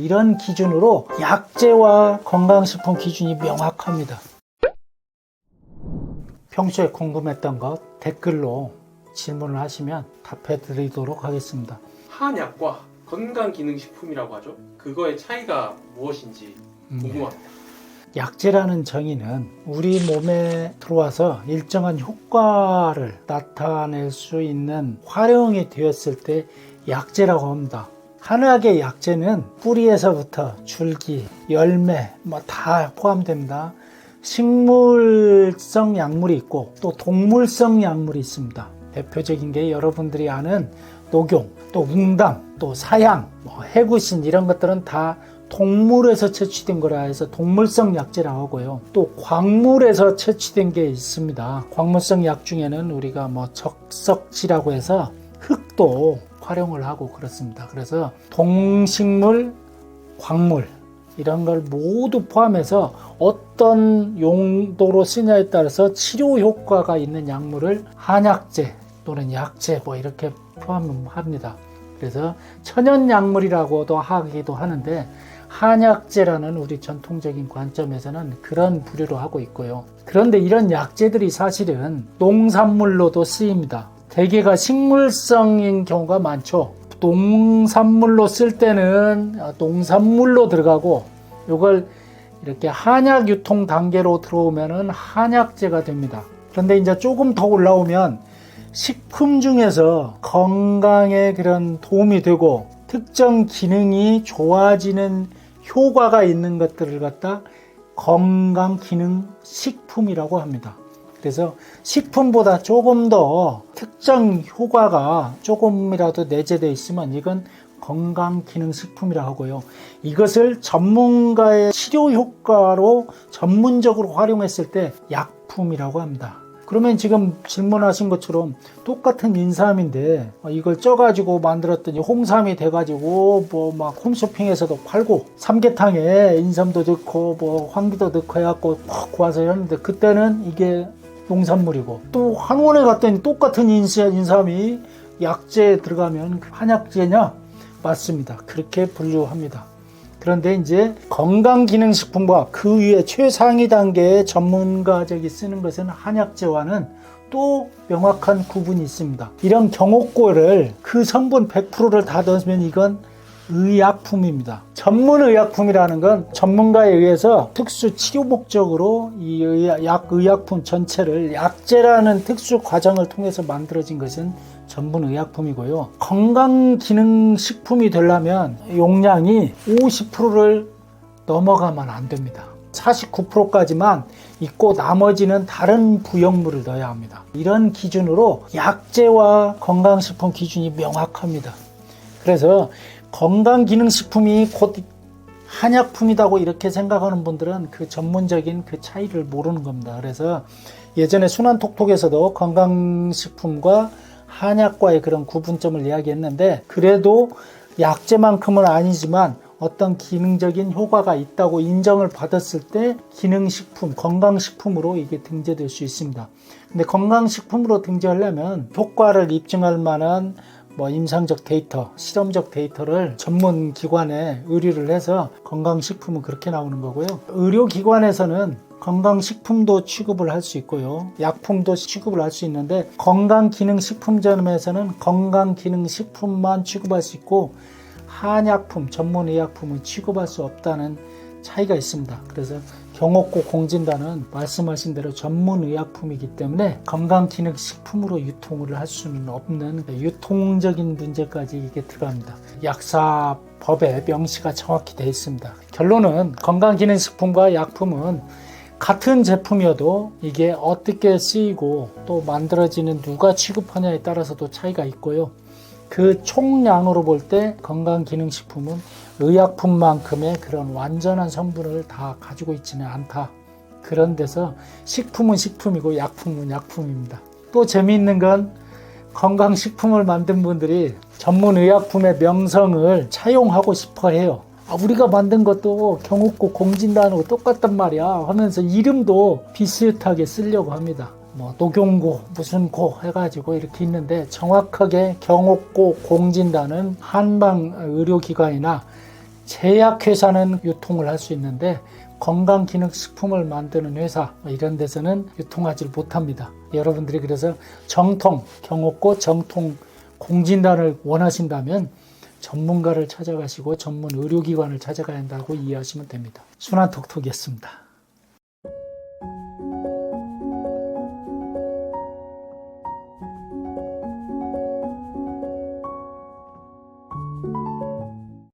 이런 기준으로 약재와 건강식품 기준이 명확합니다. 평소에 궁금했던 것 댓글로 질문을 하시면 답해 드리도록 하겠습니다. 한약과 건강기능식품이라고 하죠. 그거의 차이가 무엇인지 궁금합니다. 약재라는 정의는 우리 몸에 들어와서 일정한 효과를 나타낼 수 있는 활용이 되었을 때 약재라고 합니다. 한약의 약재는 뿌리에서부터 줄기, 열매 다 포함됩니다. 식물성 약물이 있고 또 동물성 약물이 있습니다. 대표적인 게 여러분들이 아는 녹용, 또 웅담, 또 사양, 해구신 이런 것들은 다 동물에서 채취된 거라 해서 동물성 약재라고 하고요. 또 광물에서 채취된 게 있습니다. 광물성 약 중에는 우리가 적석지라고 해서 흙도 활용을 하고 그렇습니다. 그래서 동식물, 광물 이런 걸 모두 포함해서 어떤 용도로 쓰냐에 따라서 치료 효과가 있는 약물을 한약재 또는 약재 이렇게 포함합니다. 그래서 천연약물이라고도 하기도 하는데 한약재라는 우리 전통적인 관점에서는 그런 부류로 하고 있고요. 그런데 이런 약재들이 사실은 농산물로도 쓰입니다. 대개가 식물성인 경우가 많죠. 농산물로 쓸 때는 농산물로 들어가고 이걸 이렇게 한약 유통 단계로 들어오면은 한약재가 됩니다. 그런데 이제 조금 더 올라오면 식품 중에서 건강에 그런 도움이 되고 특정 기능이 좋아지는 효과가 있는 것들을 갖다 건강기능식품이라고 합니다. 그래서 식품보다 조금 더 특정 효과가 조금이라도 내재되어 있으면 이건 건강기능식품이라고 하고요. 이것을 전문가의 치료 효과로 전문적으로 활용했을 때 약품이라고 합니다. 그러면 지금 질문하신 것처럼 똑같은 인삼인데 이걸 쪄가지고 만들었더니 홍삼이 돼가지고 막 홈쇼핑에서도 팔고 삼계탕에 인삼도 넣고 황기도 넣고 해갖고 푹 구워서 했는데 그때는 이게 농산물이고 또 한원에 갔더니 똑같은 인삼이 약재에 들어가면 한약재냐? 맞습니다. 그렇게 분류합니다. 그런데 이제 건강기능식품과 그 위에 최상위 단계의 전문가적이 쓰는 것은 한약재와는 또 명확한 구분이 있습니다. 이런 경옥고를 그 성분 100%를 다 넣으면 이건 의약품입니다. 전문의약품이라는 건 전문가에 의해서 특수 치료 목적으로 이 의약품 전체를 약재라는 특수 과정을 통해서 만들어진 것은 전문의약품이고요. 건강기능식품이 되려면 용량이 50%를 넘어가면 안 됩니다. 49%까지만 있고 나머지는 다른 부역물을 넣어야 합니다. 이런 기준으로 약재와 건강식품 기준이 명확합니다. 그래서 건강기능식품이 곧 한약품이라고 이렇게 생각하는 분들은 그 전문적인 그 차이를 모르는 겁니다. 그래서 예전에 순환톡톡에서도 건강식품과 한약과의 그런 구분점을 이야기했는데 그래도 약재만큼은 아니지만 어떤 기능적인 효과가 있다고 인정을 받았을 때 기능식품, 건강식품으로 이게 등재될 수 있습니다. 근데 건강식품으로 등재하려면 효과를 입증할 만한 임상적 데이터, 실험적 데이터를 전문기관에 의뢰를 해서 건강식품은 그렇게 나오는 거고요. 의료기관에서는 건강식품도 취급을 할 수 있고요. 약품도 취급을 할 수 있는데 건강기능식품점에서는 건강기능식품만 취급할 수 있고 한약품, 전문의약품은 취급할 수 없다는 차이가 있습니다. 그래서 경옥고 공진단은 말씀하신 대로 전문의약품이기 때문에 건강기능식품으로 유통을 할 수는 없는 유통적인 문제까지 이게 들어갑니다. 약사법에 명시가 정확히 되어 있습니다. 결론은 건강기능식품과 약품은 같은 제품이어도 이게 어떻게 쓰이고 또 만들어지는 누가 취급하냐에 따라서도 차이가 있고요. 그 총량으로 볼 때 건강기능식품은 의약품만큼의 그런 완전한 성분을 다 가지고 있지는 않다. 그런 데서 식품은 식품이고 약품은 약품입니다. 또 재미있는 건 건강식품을 만든 분들이 전문의약품의 명성을 차용하고 싶어 해요. 우리가 만든 것도 경옥고 공진단하고 똑같단 말이야 하면서 이름도 비슷하게 쓰려고 합니다. 녹용고 무슨 고 해가지고 이렇게 있는데 정확하게 경옥고 공진단은 한방 의료기관이나 제약회사는 유통을 할 수 있는데 건강기능식품을 만드는 회사 이런 데서는 유통하지 못합니다. 여러분들이 그래서 정통, 경옥고 정통 공진단을 원하신다면 전문가를 찾아가시고 전문 의료기관을 찾아가야 한다고 이해하시면 됩니다. 순환톡톡이었습니다.